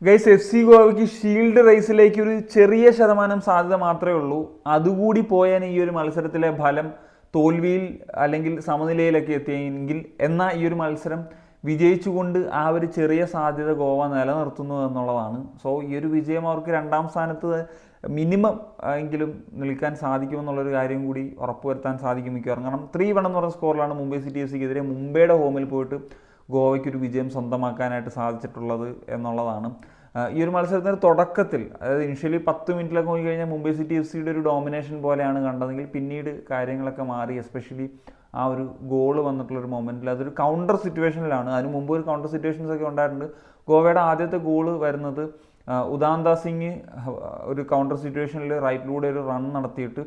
Guys, F C ഗോവയ്ക്ക് shield റേസിലേക്ക് ഒരു ചെറിയ ശതമാനം സാധ്യത മാത്രമേ ഉള്ളൂ. അതുകൂടി പോയാൽ ഈ ഒരു മത്സരത്തിലെ ഫലം തോൽവിയിൽ അല്ലെങ്കിൽ സമനിലയിലൊക്കെ എത്തിയെങ്കിൽ, എന്നാൽ ഈ ഒരു മത്സരം വിജയിച്ചുകൊണ്ട് ആ ഒരു ചെറിയ സാധ്യത ഗോവ നിലനിർത്തുന്നു എന്നുള്ളതാണ്. സോ ഈ ഒരു വിജയം അവർക്ക് രണ്ടാം സ്ഥാനത്ത് മിനിമം എങ്കിലും നിൽക്കാൻ സാധിക്കുമെന്നുള്ളൊരു കാര്യം കൂടി ഉറപ്പുവരുത്താൻ സാധിക്കും മിക്കവാറും. കാരണം 3-1 എന്ന് പറയുന്ന സ്കോറിലാണ് മുംബൈ സിറ്റി എഫ് സിക്കെതിരെ മുംബൈയുടെ ഹോമിൽ പോയിട്ട് ഗോവയ്ക്കൊരു വിജയം സ്വന്തമാക്കാനായിട്ട് സാധിച്ചിട്ടുള്ളത് എന്നുള്ളതാണ്. ഈ ഒരു മത്സരത്തിൻ്റെ തുടക്കത്തിൽ, അതായത് ഇനിഷ്യലി 10 മിനിറ്റിലൊക്കെ പോയി കഴിഞ്ഞാൽ മുംബൈ സിറ്റി എഫ് സിയുടെ ഒരു ഡോമിനേഷൻ പോലെയാണ് കണ്ടതെങ്കിൽ പിന്നീട് കാര്യങ്ങളൊക്കെ മാറി. എസ്പെഷ്യലി ആ ഒരു ഗോള് വന്നിട്ടുള്ളൊരു മൊമെൻറ്റിൽ അതൊരു കൗണ്ടർ സിറ്റുവേഷനിലാണ്. അതിന് മുമ്പ് ഒരു കൗണ്ടർ സിറ്റുവേഷൻസ് ഒക്കെ ഉണ്ടായിട്ടുണ്ട്. ഗോവയുടെ ആദ്യത്തെ ഗോള് വരുന്നത് ഉദാന്ത സിംഗ് ഒരു കൗണ്ടർ സിറ്റുവേഷനിൽ റൈറ്റിലൂടെ ഒരു റൺ നടത്തിയിട്ട്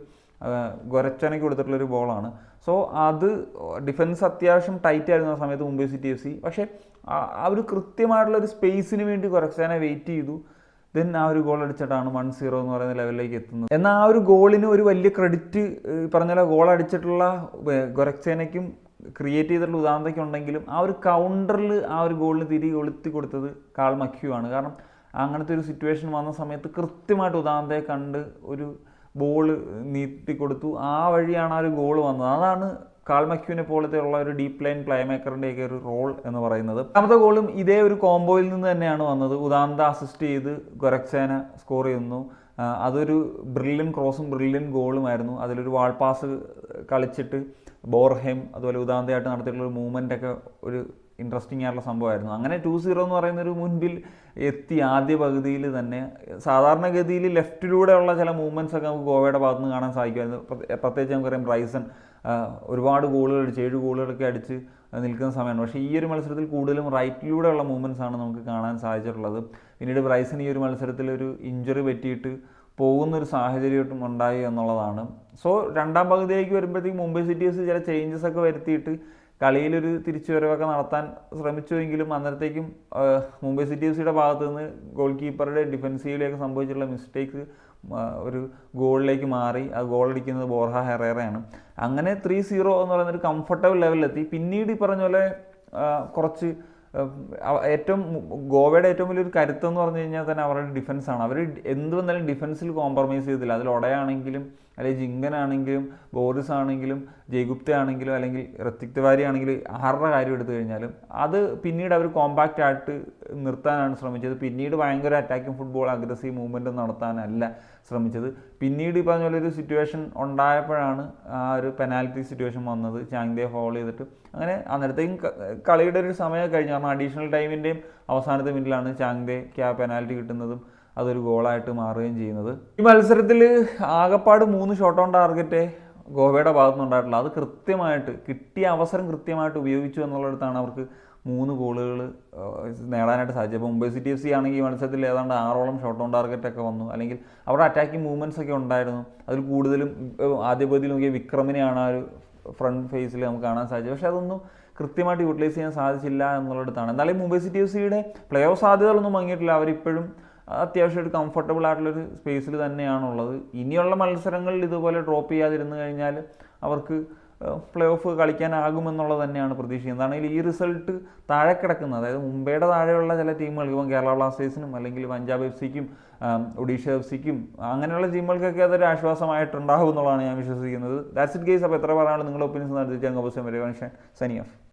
ഗൊരച്ചനയ്ക്ക് കൊടുത്തിട്ടുള്ളൊരു ബോളാണ്. സോ അത് ഡിഫൻസ് അത്യാവശ്യം ടൈറ്റ് ആയിരുന്നു ആ സമയത്ത് മുംബൈ സിറ്റി എഫ് സി. പക്ഷേ ആ ഒരു കൃത്യമായിട്ടുള്ളൊരു സ്പേസിന് വേണ്ടി ഗൊരച്ചനെ വെയിറ്റ് ചെയ്തു. ദെൻ ആ ഒരു ഗോൾ അടിച്ചിട്ടാണ് 1-0 എന്ന് പറയുന്ന ലെവലിലേക്ക് എത്തുന്നത്. എന്നാൽ ആ ഒരു ഗോളിന് ഒരു വലിയ ക്രെഡിറ്റ് പറഞ്ഞ ഗോൾ അടിച്ചിട്ടുള്ള ഗൊരച്ചനയ്ക്കും ക്രിയേറ്റ് ചെയ്തിട്ടുള്ള ഉദാന്തയ്ക്കും ഉണ്ടെങ്കിലും ആ ഒരു കൗണ്ടറിൽ ആ ഒരു ഗോളിന് തിരികെ കൊളുത്തി കൊടുത്തത് കാൾ മക്യു ആണ്. കാരണം അങ്ങനത്തെ ഒരു സിറ്റുവേഷൻ വന്ന സമയത്ത് കൃത്യമായിട്ട് ഉദാന്തയെ കണ്ട് ഒരു ബോൾ നീട്ടിക്കൊടുത്തു. ആ വഴിയാണ് ആ ഒരു ഗോൾ വന്നത്. അതാണ് കാൾ മക്യുവിനെ പോലത്തെ ഉള്ള ഒരു ഡീപ്പ് ലൈൻ പ്ലേ മേക്കറിൻ്റെയൊക്കെ ഒരു റോൾ എന്ന് പറയുന്നത്. രണ്ടാമത്തെ ഗോളും ഇതേ ഒരു കോംബോയിൽ നിന്ന് തന്നെയാണ് വന്നത്. ഉദാന്ത അസിസ്റ്റ് ചെയ്ത് ഗൊരക്സേന സ്കോർ ചെയ്യുന്നു. അതൊരു ബ്രില്യൻ ക്രോസും ബ്രില്യൻ ഗോളുമായിരുന്നു. അതിലൊരു വാൾ പാസ് കളിച്ചിട്ട് ബോർഹെം അതുപോലെ ഉദാന്തയായിട്ട് നടത്തിയിട്ടുള്ള ഒരു മൂവ്മെൻ്റ് ഒക്കെ ഒരു ഇൻട്രസ്റ്റിംഗ് ആയിട്ടുള്ള സംഭവമായിരുന്നു. അങ്ങനെ 2-0 എന്ന് പറയുന്നൊരു മുൻപിൽ എത്തി ആദ്യ പകുതിയിൽ തന്നെ. സാധാരണഗതിയിൽ ലെഫ്റ്റിലൂടെയുള്ള ചില മൂവ്മെൻറ്റ്സ് ഒക്കെ നമുക്ക് ഗോവയുടെ ഭാഗത്ത് നിന്ന് കാണാൻ സാധിക്കുമായിരുന്നു. പ്രത്യേകിച്ച് നമുക്കറിയാം ബ്രൈസൺ ഒരുപാട് ഗോളുകൾ അടിച്ച് 7 ഗോളുകളൊക്കെ അടിച്ച് നിൽക്കുന്ന സമയമാണ്. പക്ഷേ ഈ ഒരു മത്സരത്തിൽ കൂടുതലും റൈറ്റിലൂടെയുള്ള മൂവ്മെൻറ്റ്സ് ആണ് നമുക്ക് കാണാൻ സാധിച്ചിട്ടുള്ളത്. പിന്നീട് ബ്രൈസൺ ഈ ഒരു മത്സരത്തിൽ ഒരു ഇഞ്ചറി പറ്റിയിട്ട് പോകുന്നൊരു സാഹചര്യം ഉണ്ടായി എന്നുള്ളതാണ്. സോ രണ്ടാം പകുതിയിലേക്ക് വരുമ്പോഴത്തേക്ക് മുംബൈ സിറ്റി എഫ് സി ചില ചേഞ്ചസ് ഒക്കെ വരുത്തിയിട്ട് കളിയിലൊരു തിരിച്ചുവരവൊക്കെ നടത്താൻ ശ്രമിച്ചുവെങ്കിലും അന്നേരത്തേക്കും മുംബൈ സിറ്റി എഫ് സിയുടെ ഭാഗത്തു നിന്ന് ഗോൾ കീപ്പറുടെ ഡിഫൻസീവിലേക്ക് സംഭവിച്ചിട്ടുള്ള മിസ്റ്റേക്ക് ഒരു ഗോളിലേക്ക് മാറി. ആ ഗോൾ അടിക്കുന്നത് ബോർഹ ഹെറേറയാണ്. അങ്ങനെ 3-0 എന്ന് പറയുന്നൊരു കംഫർട്ടബിൾ ലെവലിലെത്തി. പിന്നീട് ഈ പറഞ്ഞ പോലെ കുറച്ച് ഗോവയുടെ ഏറ്റവും വലിയൊരു കരുത്തെന്ന് പറഞ്ഞു കഴിഞ്ഞാൽ തന്നെ അവരുടെ ഡിഫൻസാണ്. അവർ എന്ത് വന്നാലും ഡിഫൻസിൽ കോംപ്രമൈസ് ചെയ്തില്ല. അതിൽ ഒടയാണെങ്കിലും അല്ലെങ്കിൽ ജിങ്കനാണെങ്കിലും ബോറിസ് ആണെങ്കിലും ജയ്ഗുപ്ത ആണെങ്കിലും അല്ലെങ്കിൽ ഋത്തിക് തിവാരി ആണെങ്കിലും ആരുടെ കാര്യം എടുത്തു കഴിഞ്ഞാലും അത് പിന്നീട് അവർ കോമ്പാക്റ്റ് ആയിട്ട് നിർത്താനാണ് ശ്രമിച്ചത്. പിന്നീട് ഭയങ്കര അറ്റാക്കിംഗ് ഫുട്ബോൾ അഗ്രസീവ് മൂവ്മെൻറ്റ് നടത്താനല്ല ശ്രമിച്ചത്. പിന്നീട് ഈ പറഞ്ഞ പോലെ ഒരു സിറ്റുവേഷൻ ഉണ്ടായപ്പോഴാണ് ആ ഒരു പെനാൽറ്റി സിറ്റുവേഷൻ വന്നത്. ചാങ്ദെ ഫൗൾ ചെയ്തിട്ട് അങ്ങനെ അന്നേരത്തേക്കും കളിയുടെ ഒരു സമയം കഴിഞ്ഞു. കാരണം അഡീഷണൽ ടൈമിൻ്റെയും അവസാനത്തെ മിനിറ്റിലാണ് ചാങ്ദെക്ക് ആ പെനാൽറ്റി കിട്ടുന്നതും അതൊരു ഗോളായിട്ട് മാറുകയും ചെയ്യുന്നത്. ഈ മത്സരത്തിൽ ആകപ്പാട് 3 ഷോട്ട് ഓൺ ടാർഗറ്റ് ഗോവയുടെ ഭാഗത്തുനിന്നുണ്ടായിട്ടുള്ളത്. അത് കൃത്യമായിട്ട് കിട്ടിയ അവസരം കൃത്യമായിട്ട് ഉപയോഗിച്ചു എന്നുള്ളിടത്താണ് അവർക്ക് 3 ഗോളുകൾ നേടാനായിട്ട് സാധിച്ചത്. അപ്പോൾ മുംബൈ സിറ്റി എഫ് സി ആണെങ്കിൽ ഈ മത്സരത്തിൽ ഏതാണ്ട് 6ഓളം ഷോട്ട് ഓൺ ടാർഗറ്റൊക്കെ വന്നു. അല്ലെങ്കിൽ അവരുടെ അറ്റാക്കിംഗ് മൂവ്മെൻറ്റ്സ് ഒക്കെ ഉണ്ടായിരുന്നു. അതിൽ കൂടുതലും ആദ്യ പകുതിയിൽ നോക്കിയ വിക്രമിനെയാണ് ആ ഒരു ഫ്രണ്ട് ഫേസിൽ നമുക്ക് കാണാൻ സാധിച്ചത്. പക്ഷേ അതൊന്നും കൃത്യമായിട്ട് യൂട്ടിലൈസ് ചെയ്യാൻ സാധിച്ചില്ല എന്നുള്ളിടത്താണ്. എന്നാലും മുംബൈ സിറ്റി എഫ് സിയുടെ പ്ലേ ഓഫ് സാധ്യതകളൊന്നും മങ്ങിയിട്ടില്ല. അവരിപ്പോഴും അത്യാവശ്യം ഒരു കംഫർട്ടബിൾ ആയിട്ടുള്ളൊരു സ്പേസിൽ തന്നെയാണുള്ളത്. ഇനിയുള്ള മത്സരങ്ങളിൽ ഇതുപോലെ ഡ്രോപ്പ് ചെയ്യാതിരുന്നു കഴിഞ്ഞാൽ അവർക്ക് പ്ലേ ഓഫ് കളിക്കാനാകുമെന്നുള്ളത് തന്നെയാണ് പ്രതീക്ഷിക്കുന്നത്. എന്താണെങ്കിൽ ഈ റിസൾട്ട് താഴെ കിടക്കുന്നത്, അതായത് മുംബൈയുടെ താഴെയുള്ള ചില ടീമുകൾ, ഇപ്പം കേരള ബ്ലാസ്റ്റേഴ്സിനും അല്ലെങ്കിൽ പഞ്ചാബ് എഫ് സിക്കും ഒഡീഷ എഫ് സിക്കും അങ്ങനെയുള്ള ടീമുകൾക്കൊക്കെ അതൊരു ആശ്വാസമായിട്ടുണ്ടാകും എന്നുള്ളതാണ് ഞാൻ വിശ്വസിക്കുന്നത്. That's it guys. അപ്പോൾ എത്ര പറയാനുള്ള നിങ്ങളുടെ ഒപ്പീനിയൻസ് നടത്തിച്ചാൽ സനി ഓഫ്.